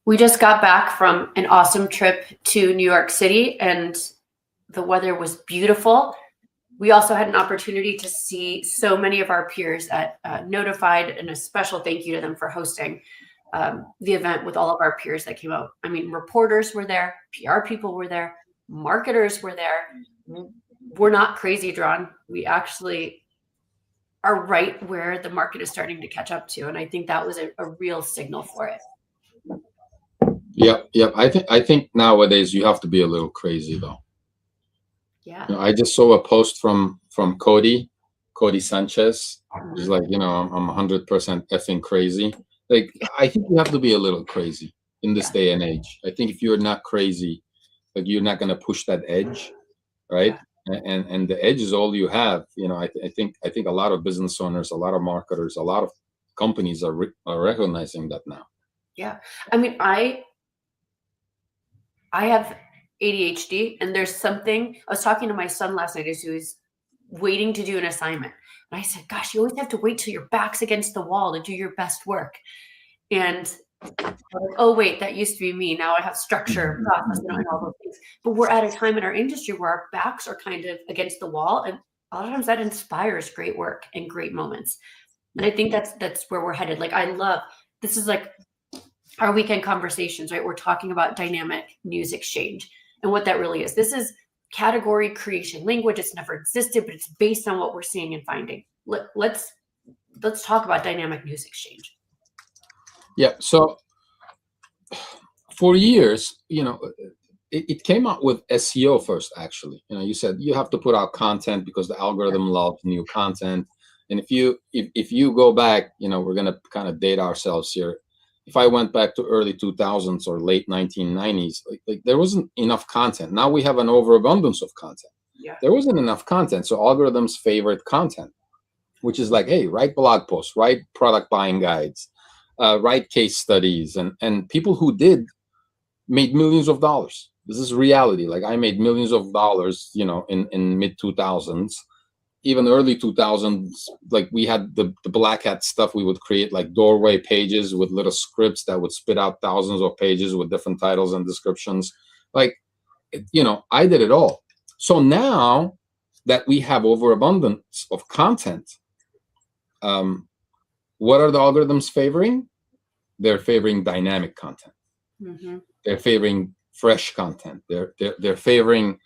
We just got back from an awesome trip to New York City, and the weather was beautiful. We also had an opportunity to see so many of our peers at Notified, and a special thank you to them for hosting the event with all of our peers that came out. I mean, reporters were there, PR people were there, marketers were there. We're not crazy drawn. We actually are right where the market is starting to catch up to, and I think that was a real signal for it. Yep. I think nowadays you have to be a little crazy though. Yeah. I just saw a post from Cody Sanchez. He's like, I'm 100% effing crazy. Like, I think you have to be a little crazy in this day and age. I think if you're not crazy, like, you're not gonna push that edge, right? And the edge is all you have. I think a lot of business owners, a lot of marketers, a lot of companies are recognizing that now. Yeah, I mean, I have ADHD, and there's something. I was talking to my son last night as he was waiting to do an assignment, and I said, "Gosh, you always have to wait till your back's against the wall to do your best work." And I'm like, oh wait, that used to be me. Now I have structure, process, and all those things. But we're at a time in our industry where our backs are kind of against the wall, and a lot of times that inspires great work and great moments. And I think that's where we're headed. Like, I love this is like our weekend conversations, right? We're talking about dynamic news exchange and what that really is. This is category creation language. It's never existed, but it's based on what we're seeing and finding. Let's talk about dynamic news exchange. Yeah. So for years, it came out with SEO first, actually. You said you have to put out content because the algorithm loves new content. And if you go back, we're going to kind of date ourselves here. If I went back to early 2000s or late 1990s, like there wasn't enough content. Now we have an overabundance of content. Yeah. There wasn't enough content. So algorithms favored content, which is like, hey, write blog posts, write product buying guides, write case studies. And people who did made millions of dollars. This is reality. Like, I made millions of dollars, in mid 2000s. Even early 2000s, like, we had the black hat stuff. We would create like doorway pages with little scripts that would spit out thousands of pages with different titles and descriptions. Like, I did it all. So now that we have overabundance of content, what are the algorithms favoring? They're favoring dynamic content. Mm-hmm. They're favoring fresh content. They're favoring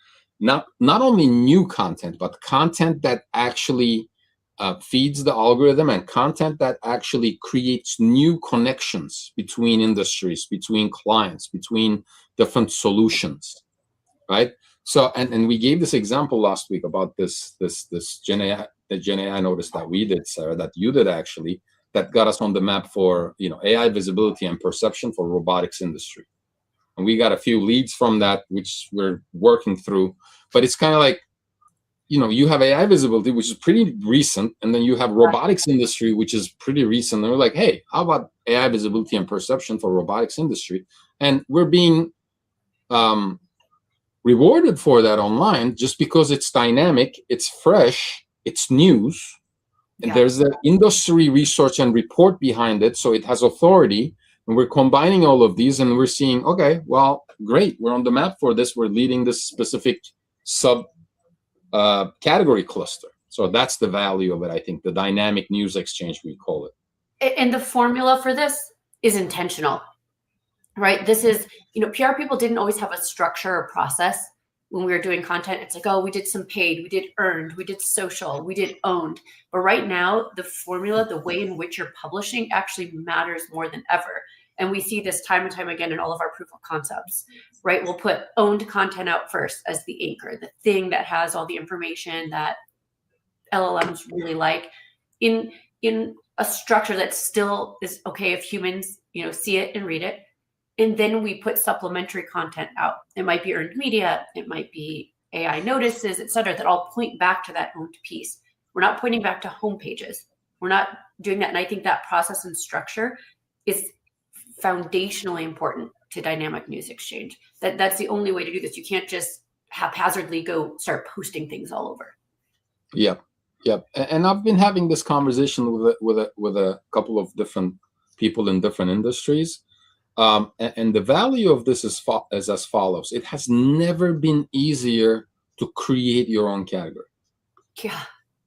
not only new content, but content that actually feeds the algorithm, and content that actually creates new connections between industries, between clients, between different solutions, right? So, and we gave this example last week about this Gen AI notice that we did, Sarah, that you did actually, that got us on the map for AI visibility and perception for robotics industry. And we got a few leads from that, which we're working through. But it's kind of like, you have AI visibility, which is pretty recent, and then you have robotics industry, which is pretty recent. And we're like, hey, how about AI visibility and perception for robotics industry? And we're being rewarded for that online just because it's dynamic, it's fresh, it's news, and there's an industry research and report behind it, so it has authority. And we're combining all of these, and we're seeing, okay, well, great, we're on the map for this. We're leading this specific sub category cluster. So that's the value of it, I think, the dynamic news exchange, we call it. And the formula for this is intentional, right? This is, PR people didn't always have a structure or process when we were doing content. It's like, oh, we did some paid, we did earned, we did social, we did owned. But right now, the formula, the way in which you're publishing actually matters more than ever. And we see this time and time again in all of our proof of concepts, right? We'll put owned content out first as the anchor, the thing that has all the information that LLMs really like, in a structure that still is okay if humans, see it and read it. And then we put supplementary content out. It might be earned media, it might be AI notices, et cetera, that all point back to that owned piece. We're not pointing back to home pages. We're not doing that. And I think that process and structure is foundationally important to dynamic news exchange. That's the only way to do this. You can't just haphazardly go start posting things all over. Yep. And I've been having this conversation with a couple of different people in different industries. And the value of this is as follows. It has never been easier to create your own category. Yeah.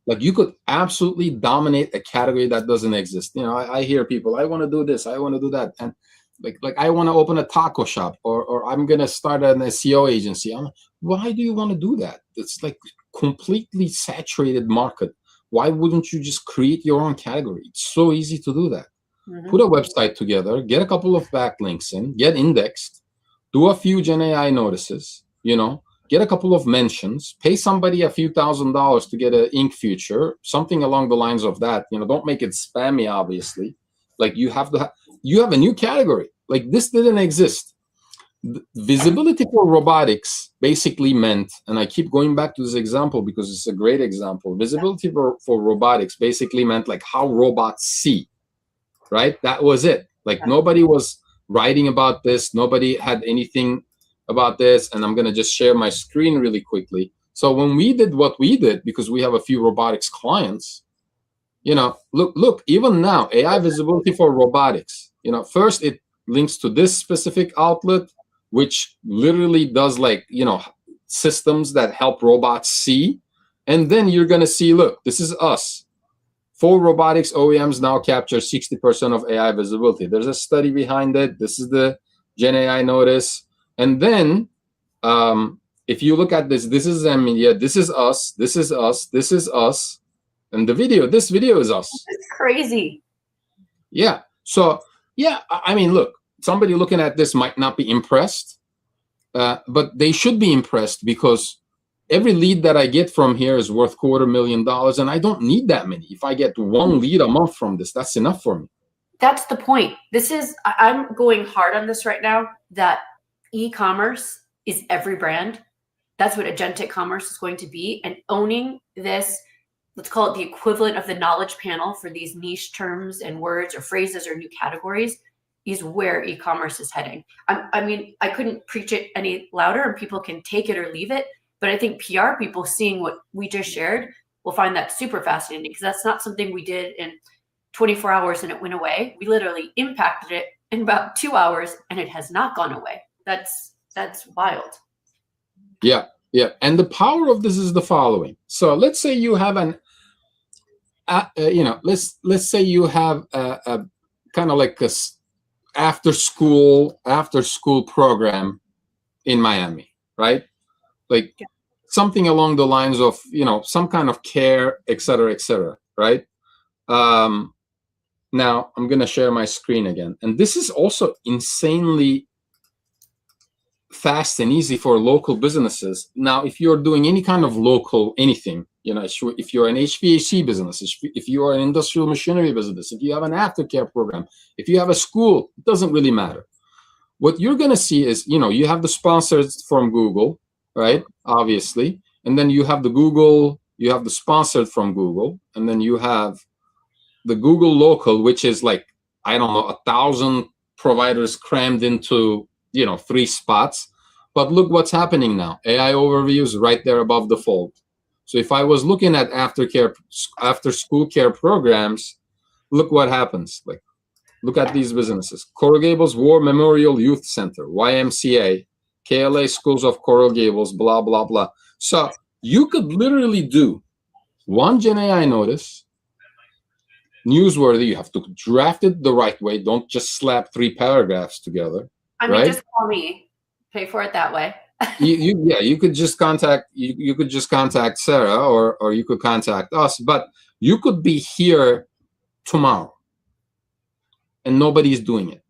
Like you could absolutely dominate a category that doesn't exist. You know, I hear people, I want to do this, I want to do that. And like I want to open a taco shop, or I'm going to start an SEO agency. I'm like, why do you want to do that? It's like completely saturated market. Why wouldn't you just create your own category? It's so easy to do that. Mm-hmm. Put a website together, get a couple of backlinks in, get indexed, do a few Gen AI notices, you know, get a couple of mentions, pay somebody a few $1,000s to get an ink feature, something along the lines of that. You know, don't make it spammy, obviously. Like you have a new category. Like this didn't exist. Visibility for robotics basically meant, and I keep going back to this example because it's a great example. Visibility for robotics basically meant like how robots see, right? That was it. Like nobody was writing about this. Nobody had anything about this. And I'm going to just share my screen really quickly. So when we did what we did, because we have a few robotics clients, you know, look, even now, AI visibility for robotics, you know, first it links to this specific outlet, which literally does like, you know, systems that help robots see. And then you're going to see, look, this is us. 4 robotics OEMs now capture 60% of AI visibility. There's a study behind it. This is the Gen AI notice. And then if you look at this, this is Media, this is us, this is us, this is us. And the video, this video is us. It's crazy. Yeah. So, yeah, I mean, look, somebody looking at this might not be impressed, but they should be impressed because every lead that I get from here is worth $250,000, and I don't need that many. If I get 1 lead a month from this, that's enough for me. That's the point. I'm going hard on this right now, that e-commerce is every brand. That's what agentic commerce is going to be. And owning this, let's call it the equivalent of the knowledge panel for these niche terms and words or phrases or new categories, is where e-commerce is heading. I mean, I couldn't preach it any louder, and people can take it or leave it. But I think PR people seeing what we just shared will find that super fascinating, because that's not something we did in 24 hours and it went away. We literally impacted it in about 2 hours and it has not gone away. That's wild. Yeah. And the power of this is the following. So let's say you have let's say you have a kind of like a after school program in Miami, right? Like something along the lines of, you know, some kind of care, et cetera, right? Now I'm going to share my screen again. And this is also insanely fast and easy for local businesses. Now, if you're doing any kind of local anything, you know, if you're an HVAC business, if you are an industrial machinery business, if you have an aftercare program, if you have a school, it doesn't really matter. What you're going to see is, you know, you have the sponsors from Google, right? Obviously. And then you have the sponsored from Google. And then you have the Google local, which is like, I don't know, 1,000 providers crammed into, you know, 3 spots. But look what's happening now. AI overviews right there above the fold. So if I was looking at after school care programs, look what happens. Like, look at these businesses. Coral Gables War Memorial Youth Center, YMCA, KLA Schools of Coral Gables, blah, blah, blah. So you could literally do 1 Gen AI notice, newsworthy. You have to draft it the right way. Don't just slap 3 paragraphs together. I mean, right? Just call me. Pay for it that way. you could just contact Sarah, or you could contact us, but you could be here tomorrow and nobody's doing it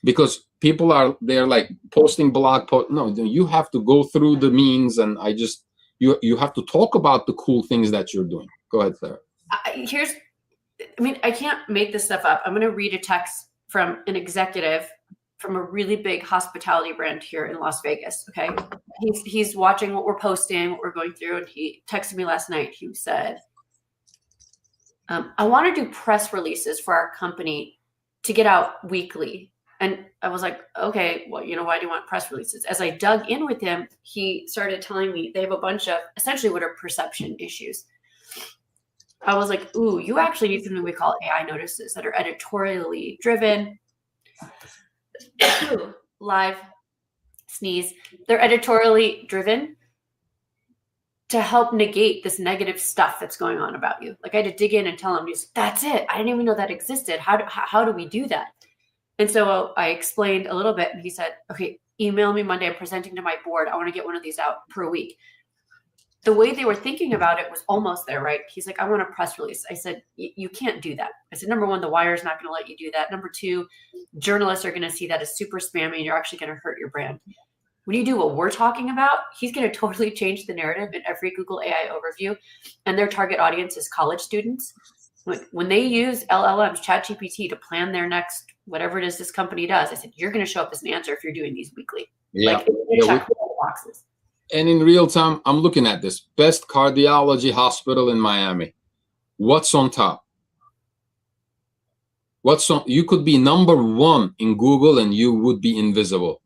because people they're like posting blog posts. No, you have to go through the means, and you have to talk about the cool things that you're doing. Go ahead, Sarah. I can't make this stuff up. I'm going to read a text from an executive from a really big hospitality brand here in Las Vegas. Okay. He's watching what we're posting, what we're going through. And he texted me last night. He said, I want to do press releases for our company to get out weekly. And I was like, okay, well, why do you want press releases? As I dug in with him, he started telling me they have a bunch of essentially what are perception issues. I was like, ooh, you actually need something we call AI notices that are editorially driven. live, sneeze. They're editorially driven to help negate this negative stuff that's going on about you. Like I had to dig in and tell him, that's it. I didn't even know that existed. How do we do that? And so I explained a little bit, and he said, okay, email me Monday. I'm presenting to my board. I want to get one of these out per week. The way they were thinking about it was almost there, right? He's like, I want a press release. I said, you can't do that. I said, number one, the Wire's not going to let you do that. Number two, journalists are going to see that as super spammy, and you're actually going to hurt your brand. When you do what we're talking about, he's going to totally change the narrative in every Google AI overview. And their target audience is college students. When they use LLMs, ChatGPT, to plan their next, whatever it is this company does, I said, you're going to show up as an answer if you're doing these weekly. Yeah. Check all the boxes. And in real time, I'm looking at this. Best cardiology hospital in Miami. What's on top? You could be number one in Google and you would be invisible,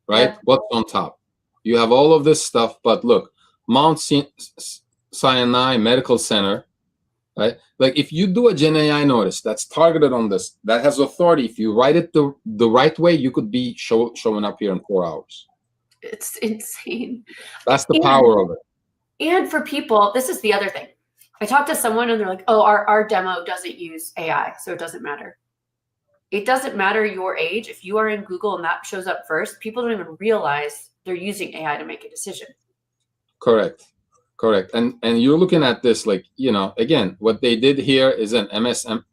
right? Yeah. What's on top? You have all of this stuff, but look, Mount Sinai Medical Center, right? Like if you do a Gen AI notice that's targeted on this, that has authority, if you write it the right way, you could be showing up here in 4 hours. It's insane. That's the power of it. And for people, this is the other thing. I talked to someone and they're like, oh, our demo doesn't use AI, so it doesn't matter. It doesn't matter your age. If you are in Google and that shows up first, people don't even realize they're using AI to make a decision. Correct. And you're looking at this like, again, what they did here is an MSM.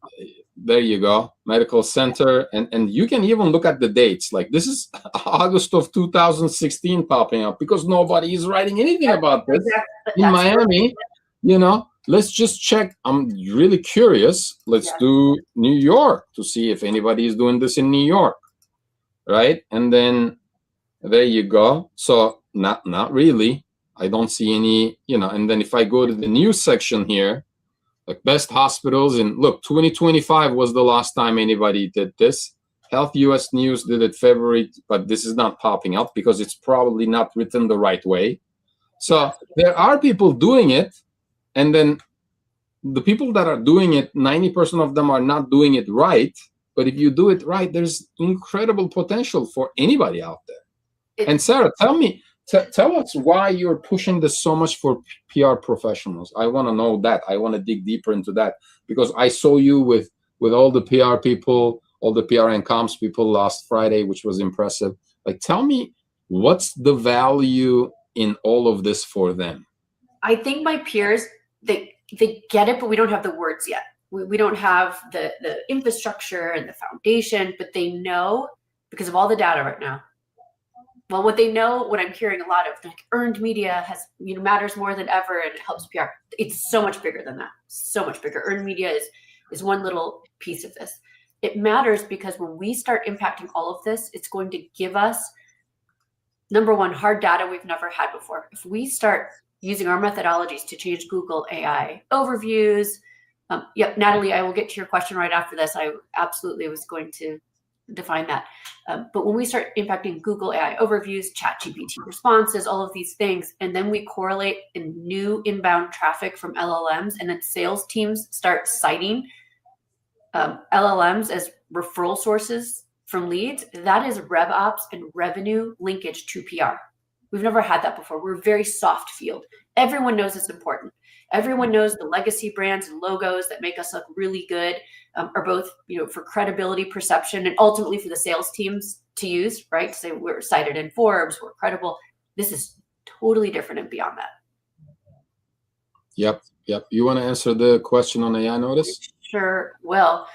There you go, medical center. And you can even look at the dates. Like this is August of 2016 popping up because nobody is writing anything about this in Miami. Let's just check. I'm really curious. Let's do New York to see if anybody is doing this in New York, right? And then there you go. So not really. I don't see any, and then if I go to the news section here, like best hospitals in, look, 2025 was the last time anybody did this. Health US News did it February, but this is not popping up because it's probably not written the right way. So there are people doing it, and then the people that are doing it, 90% of them are not doing it right. But if you do it right, there's incredible potential for anybody out there. And Sarah, tell us why you're pushing this so much for PR professionals. I want to know that. I want to dig deeper into that because I saw you with all the PR people, all the PR and comms people last Friday, which was impressive. Like, tell me, what's the value in all of this for them? I think my peers, they get it, but we don't have the words yet. We don't have the infrastructure and the foundation, but they know because of all the data right now. Well, what they know, what I'm hearing a lot of, like earned media has, matters more than ever, and it helps PR. It's so much bigger than that. So much bigger. Earned media is one little piece of this. It matters because when we start impacting all of this, it's going to give us, number one, hard data we've never had before. If we start using our methodologies to change Google AI overviews, Natalie, I will get to your question right after this. I absolutely was going to define that. But when we start impacting Google AI overviews, ChatGPT responses, all of these things, and then we correlate in new inbound traffic from LLMs, and then sales teams start citing LLMs as referral sources from leads, that is rev ops and revenue linkage to PR. We've never had that before. We're a very soft field. Everyone knows it's important. Everyone knows the legacy brands and logos that make us look really good are both, for credibility, perception, and ultimately for the sales teams to use, right? To say we're cited in Forbes, we're credible. This is totally different and beyond that. Yep. You want to answer the question on AI Notice? Sure. Well,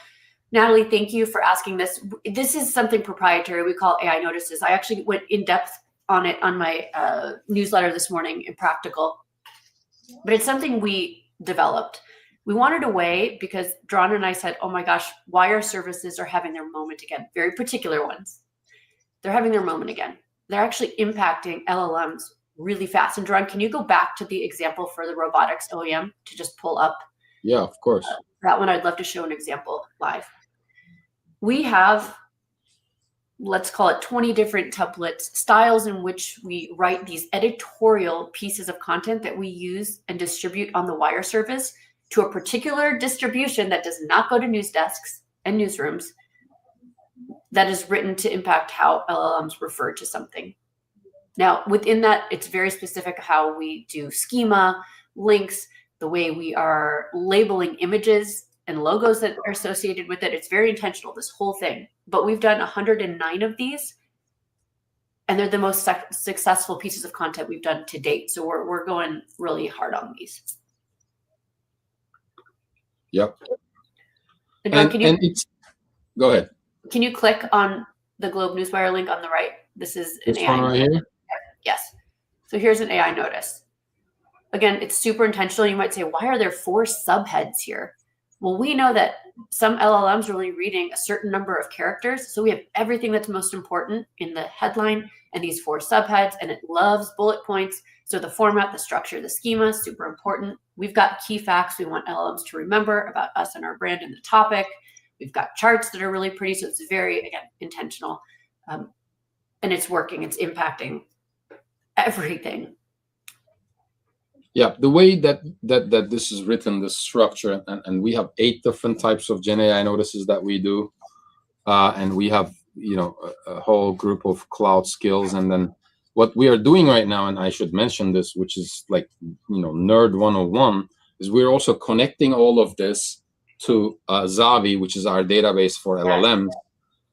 Natalie, thank you for asking this. This is something proprietary. We call AI Notices. I actually went in depth on it on my newsletter this morning in Practical, but it's something we developed. We wanted a way because Dran and I said, oh my gosh, wire services are having their moment again, very particular ones. They're having their moment again. They're actually impacting LLMs really fast. And Dran, can you go back to the example for the robotics OEM to just pull up? Yeah, of course. That one, I'd love to show an example live. We have, let's call it 20 different templates, styles in which we write these editorial pieces of content that we use and distribute on the wire service to a particular distribution that does not go to news desks and newsrooms. that is written to impact how LLMs refer to something. Now, within that, it's very specific how we do schema, links, the way we are labeling images and logos that are associated with it. It's very intentional, this whole thing. But we've done 109 of these, and they're the most successful pieces of content we've done to date. So we're going really hard on these. Yep. And John, Go ahead. Can you click on the Globe Newswire link on the right? This is an This AI. one right here? Yes. So here's an AI notice. Again, it's super intentional. You might say, why are there 4 subheads here? Well, we know that some LLMs are only reading a certain number of characters. So we have everything that's most important in the headline and these 4 subheads, and it loves bullet points. So the format, the structure, the schema, super important. We've got key facts we want LLMs to remember about us and our brand and the topic. We've got charts that are really pretty. So it's very, again, intentional. And it's working. It's impacting everything. Yeah, the way that this is written, this structure, and we have 8 different types of Gen AI notices that we do, and we have a whole group of cloud skills. And then what we are doing right now, and I should mention this, which is like nerd 101, is we're also connecting all of this to Zavi, which is our database for LLMs,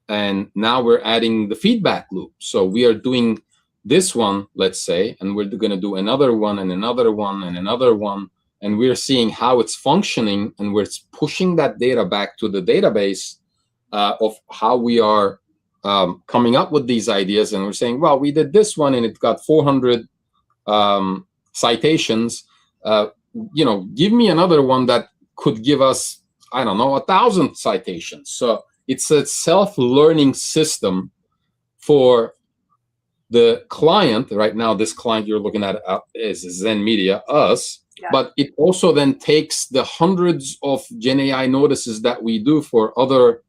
and now we're adding the feedback loop. So we are doing this one, let's say, and we're going to do another one and another one and another one, and we're seeing how it's functioning, and we're pushing that data back to the database of how we are coming up with these ideas. And we're saying, well, we did this one and it got 400 citations. Give me another one that could give us, I don't know, 1,000 citations. So it's a self-learning system for the client. Right now, this client you're looking at is Zen Media, us. Yeah. But it also then takes the hundreds of Gen AI notices that we do for other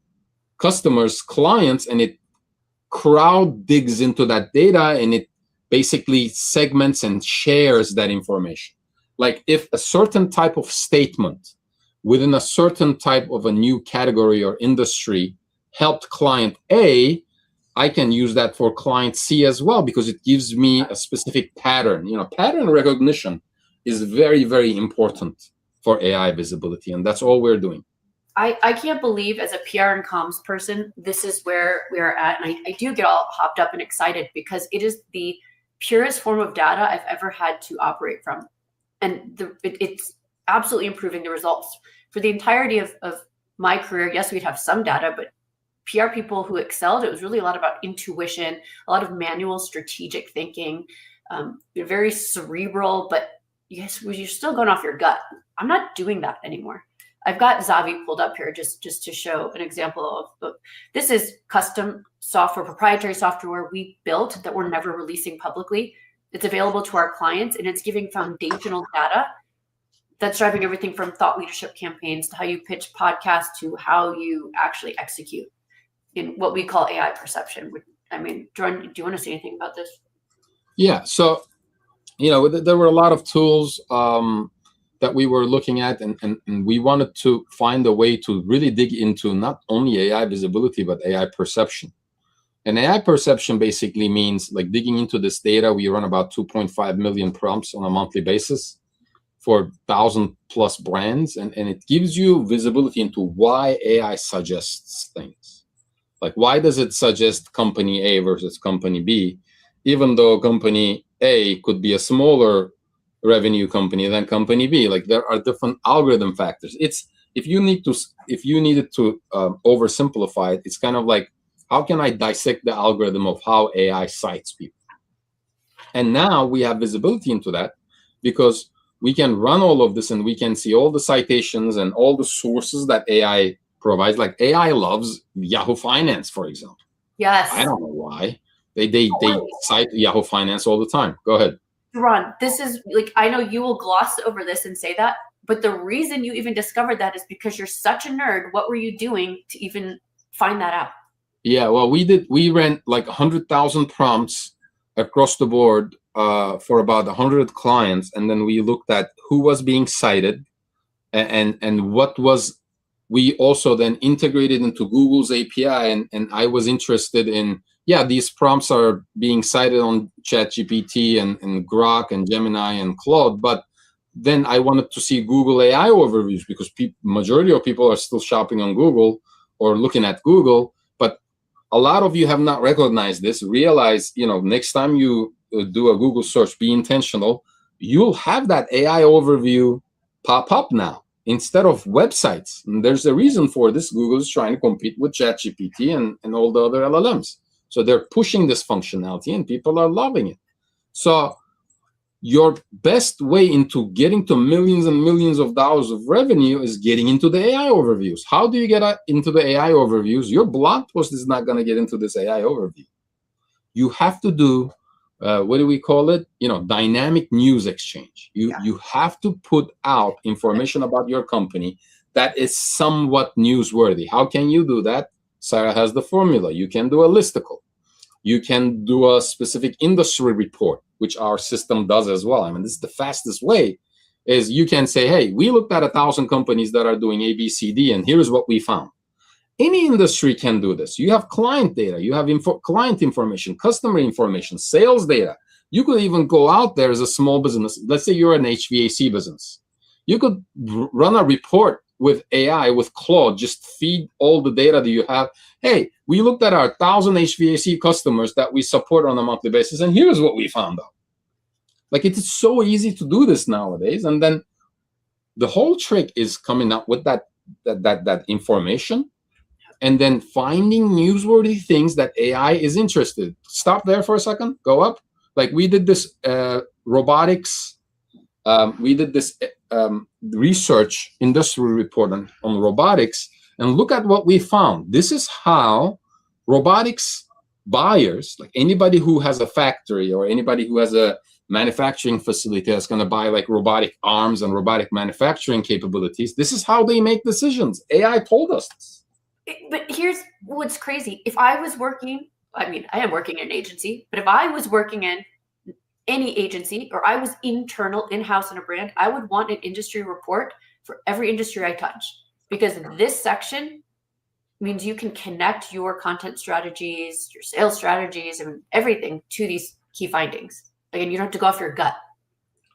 customers, clients, and it crowd digs into that data, and it basically segments and shares that information. Like if a certain type of statement within a certain type of a new category or industry helped client A, I can use that for client C as well, because it gives me a specific pattern. Pattern recognition is very, very important for AI visibility, and that's all we're doing. I can't believe, as a PR and comms person, this is where we are at. And I do get all hopped up and excited because it is the purest form of data I've ever had to operate from. And it's absolutely improving the results. For the entirety of my career, yes, we'd have some data, but PR people who excelled, it was really a lot about intuition, a lot of manual strategic thinking, very cerebral, but yes, you're still going off your gut. I'm not doing that anymore. I've got Zavi pulled up here just to show an example of this is custom software, proprietary software we built that we're never releasing publicly. It's available to our clients, and it's giving foundational data that's driving everything from thought leadership campaigns to how you pitch podcasts to how you actually execute in what we call AI perception. I mean, Jordan, do you want to say anything about this? Yeah. So, there were a lot of tools that we were looking at, and we wanted to find a way to really dig into not only AI visibility, but AI perception. And AI perception basically means like digging into this data. We run about 2.5 million prompts on a monthly basis for 1,000+ brands. And it gives you visibility into why AI suggests things. Like, why does it suggest company A versus company B, even though company A could be a smaller revenue company than company B? Like, there are different algorithm factors. It's if you needed to oversimplify it, it's kind of like, how can I dissect the algorithm of how AI cites people? And now we have visibility into that because we can run all of this and we can see all the citations and all the sources that AI provides. Like, AI loves Yahoo Finance, for example. Yes. I don't know why. They cite Yahoo Finance all the time. Go ahead. Ron, this is like, I know you will gloss over this and say that, but the reason you even discovered that is because you're such a nerd. What were you doing to even find that out? Yeah, well, we ran like 100,000 prompts across the board for about 100 clients. And then we looked at who was being cited and what was we also then integrated into Google's API, and I was interested in, yeah, these prompts are being cited on ChatGPT and Grok and Gemini and Claude, but then I wanted to see Google AI overviews because majority of people are still shopping on Google or looking at Google. But a lot of you have not recognized this. Realize, next time you do a Google search, be intentional. You'll have that AI overview pop up now instead of websites. And there's a reason for this. Google is trying to compete with ChatGPT and all the other LLMs. So they're pushing this functionality and people are loving it. So your best way into getting to millions and millions of dollars of revenue is getting into the AI overviews. How do you get into the AI overviews? Your blog post is not going to get into this AI overview. You have to do, what do we call it? Dynamic news exchange. You have to put out information about your company that is somewhat newsworthy. How can you do that? Sarah has the formula. You can do a listicle. You can do a specific industry report, which our system does as well. I mean, this is the fastest way, is you can say, hey, we looked at 1,000 companies that are doing A, B, C, D, and here's what we found. Any industry can do this. You have client data, you have client information, customer information, sales data. You could even go out there as a small business. Let's say you're an HVAC business. You could run a report with AI, with Claude, just feed all the data that you have. Hey, we looked at our 1,000 HVAC customers that we support on a monthly basis, and here's what we found out. Like, it is so easy to do this nowadays. And then the whole trick is coming up with that information, and then finding newsworthy things that AI is interested. Stop there for a second. Go up. Like, we did this robotics. We did this research industry report on robotics, and look at what we found. This is how robotics buyers, like anybody who has a factory or anybody who has a manufacturing facility that's going to buy like robotic arms and robotic manufacturing capabilities, this is how they make decisions. AI told us this. But here's what's crazy. If I was working, I am working in an agency, but if I was working in any agency, or I was internal in-house in a brand, I would want an industry report for every industry I touch, because this section means you can connect your content strategies, your sales strategies, and everything to these key findings. Again, you don't have to go off your gut.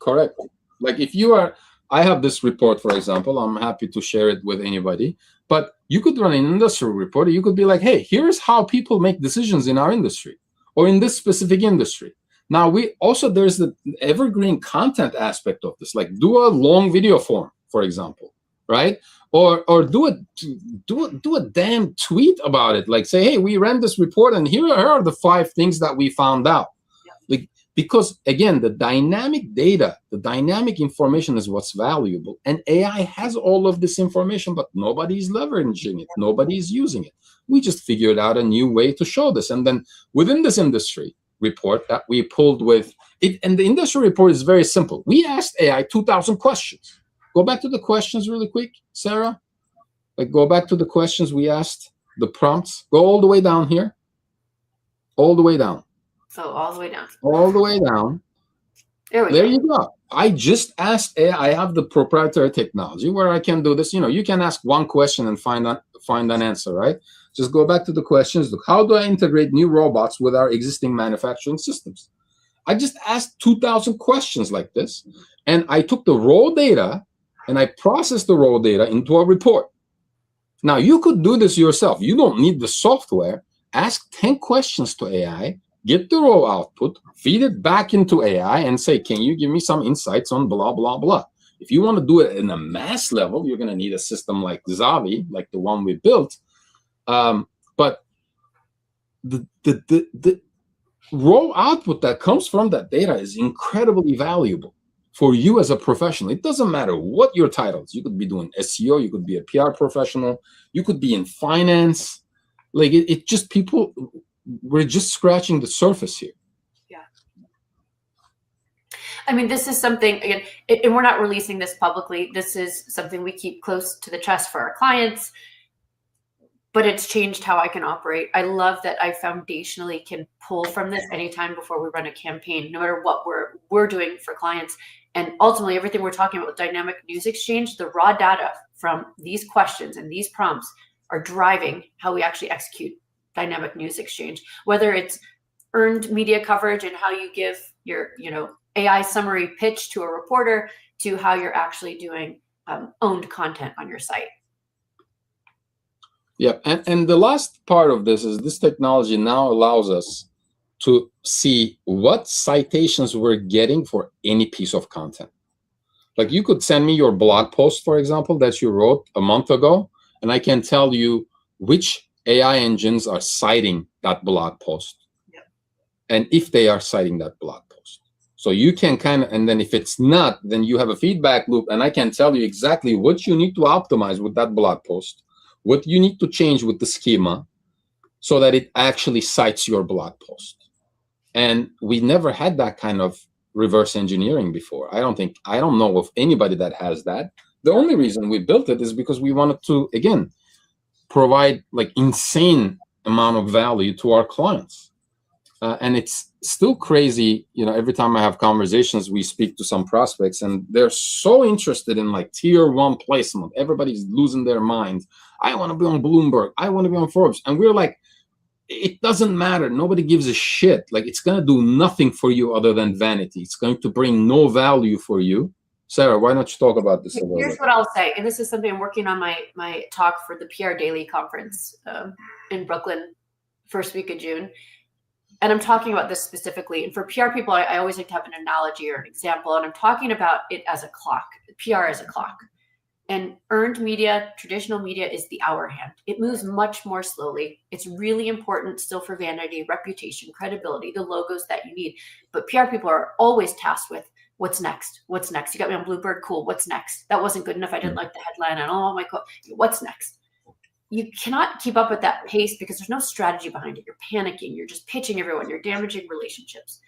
Correct. Like, if you are, I have this report, for example, I'm happy to share it with anybody, but you could run an industry report. You could be like, hey, here's how people make decisions in our industry or in this specific industry. Now, there's the evergreen content aspect of this, like do a long video form, for example, right? Or do a damn tweet about it. Like, say, hey, we ran this report and here are the 5 things that we found out. Yeah. Like, because again, the dynamic data, the dynamic information is what's valuable. And AI has all of this information, but nobody's leveraging it. Nobody's using it. We just figured out a new way to show this. And then within this industry report that we pulled with it, and the industry report is very simple. We asked AI 2,000 questions. Go back to the questions really quick, Sarah. Like, go back to the questions we asked, the prompts. Go all the way down here. All the way down. So all the way down. All the way down. There you go. I just asked AI. I have the proprietary technology where I can do this. You can ask one question and find an answer, right? Just go back to the questions. Look, how do I integrate new robots with our existing manufacturing systems? I just asked 2,000 questions like this, and I took the raw data and I processed the raw data into a report. Now, you could do this yourself. You don't need the software. Ask 10 questions to AI, get the raw output, feed it back into AI, and say, can you give me some insights on blah, blah, blah? If you want to do it in a mass level, you're going to need a system like Zavi, like the one we built. But the raw output that comes from that data is incredibly valuable for you as a professional. It doesn't matter what your titles. You could be doing SEO, you could be a PR professional, you could be in finance. Like, it just, we're just scratching the surface here. Yeah. I mean, this is something, again, and we're not releasing this publicly. This is something we keep close to the chest for our clients, but it's changed how I can operate. I love that I foundationally can pull from this anytime before we run a campaign, no matter what we're doing for clients. And ultimately, everything we're talking about with dynamic news exchange, the raw data from these questions and these prompts are driving how we actually execute dynamic news exchange, whether it's earned media coverage and how you give your, AI summary pitch to a reporter, to how you're actually doing owned content on your site. Yeah, and the last part of this is this technology now allows us to see what citations we're getting for any piece of content. Like you could send me your blog post, for example, that you wrote a month ago, and I can tell you which AI engines are citing that blog post. Yep. And if they are citing that blog post. So you can and then if it's not, then you have a feedback loop, and I can tell you exactly what you need to optimize with that blog post, what you need to change with the schema so that it actually cites your blog post. And we never had that kind of reverse engineering before. I don't know of anybody that has that. The only reason we built it is because we wanted to, again, provide like insane amount of value to our clients. And it's still crazy, every time I have conversations, we speak to some prospects and they're so interested in like tier 1 placement. Everybody's losing their minds. I want to be on Bloomberg. I want to be on Forbes. And we're like, it doesn't matter. Nobody gives a shit. Like it's going to do nothing for you other than vanity. It's going to bring no value for you. Sarah, why don't you talk about this a little bit? Here's what I'll say, and this is something I'm working on my talk for the PR Daily conference in Brooklyn, first week of June. And I'm talking about this specifically. And for PR people, I always like to have an analogy or an example. And I'm talking about it as a clock, PR as a clock. And earned media, traditional media is the hour hand. It moves much more slowly. It's really important still for vanity, reputation, credibility, the logos that you need. But PR people are always tasked with what's next? What's next? You got me on Bloomberg. Cool. What's next? That wasn't good enough. I didn't like the headline. I don't know my quote. What's next? You cannot keep up with that pace because there's no strategy behind it. You're panicking. You're just pitching everyone. You're damaging relationships.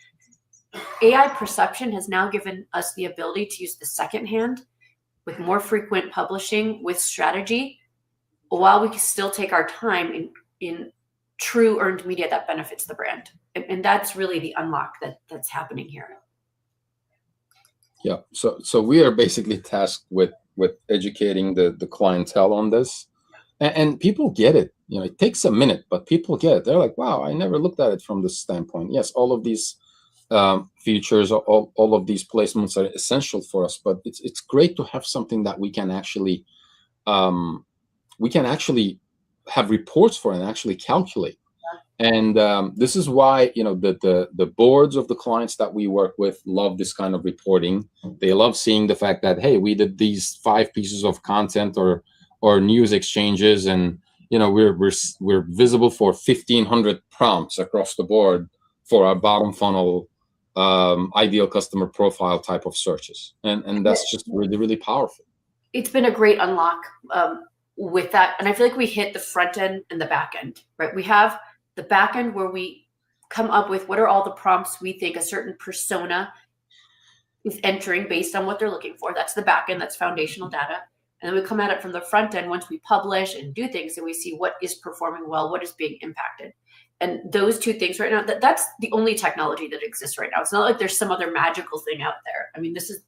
AI perception has now given us the ability to use the second hand with more frequent publishing with strategy, while we can still take our time in true earned media that benefits the brand. And that's really the unlock that's happening here. Yeah. So we are basically tasked with educating the clientele on this. And people get it. It takes a minute, but people get it. They're like, wow, I never looked at it from this standpoint. Yes, all of these features, all of these placements are essential for us, but it's great to have something that we can actually have reports for and actually calculate. And this is why the boards of the clients that we work with love this kind of reporting. They love seeing the fact that, hey, we did these 5 pieces of content or news exchanges, and we're visible for 1,500 prompts across the board for our bottom funnel ideal customer profile type of searches, and that's just really, really powerful. It's been a great unlock with that, and I feel like we hit the front end and the back end, right? We have the back end where we come up with what are all the prompts we think a certain persona is entering based on what they're looking for. That's the back end. That's foundational data. And then we come at it from the front end once we publish and do things, and we see what is performing well, what is being impacted. And those two things right now, that's the only technology that exists right now. It's not like there's some other magical thing out there. I mean, this is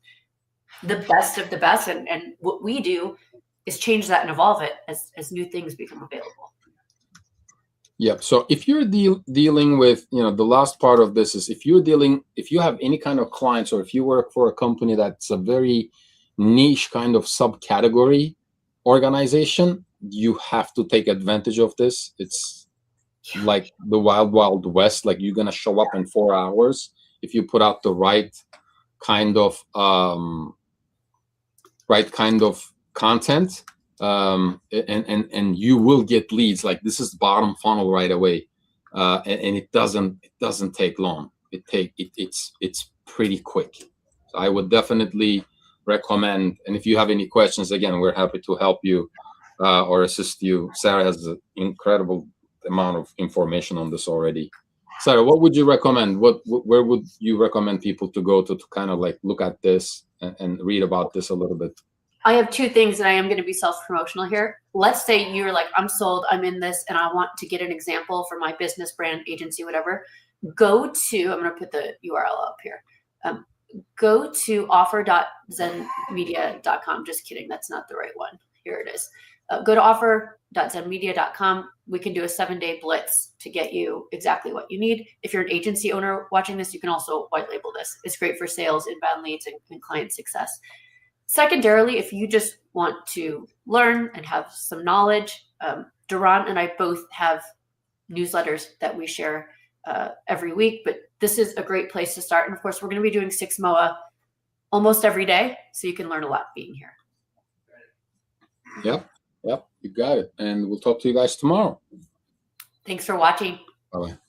the best of the best. And what we do is change that and evolve it as new things become available. Yep. So if you're dealing with, the last part of this is if you have any kind of clients, or if you work for a company that's a very niche kind of subcategory organization, you have to take advantage of this. It's like the wild, wild west. Like you're going to show up in 4 hours if you put out the right kind of content, and you will get leads. Like this is bottom funnel right away, and it doesn't take long. It's pretty quick. So I would definitely recommend, and if you have any questions, again, we're happy to help you or assist you. Sarah has an incredible amount of information on this already. Sarah, what would you recommend? Where would you recommend people to go to kind of like look at this and read about this a little bit? I have 2 things, and I am going to be self-promotional here. Let's say you're like, I'm sold, I'm in this, and I want to get an example for my business, brand, agency, whatever. Go to, I'm going to put the URL up here. Go to offer.zenmedia.com. Just kidding. That's not the right one. here it is. Go to offer.zenmedia.com. We can do a 7-day blitz to get you exactly what you need. If you're an agency owner watching this, you can also white label this. It's great for sales, inbound leads, and client success. Secondarily, if you just want to learn and have some knowledge, Duran and I both have newsletters that we share every week, but this is a great place to start. And of course, we're going to be doing 6 MOA almost every day, so you can learn a lot being here. Yep, you got it. And we'll talk to you guys tomorrow. Thanks for watching. Bye-bye.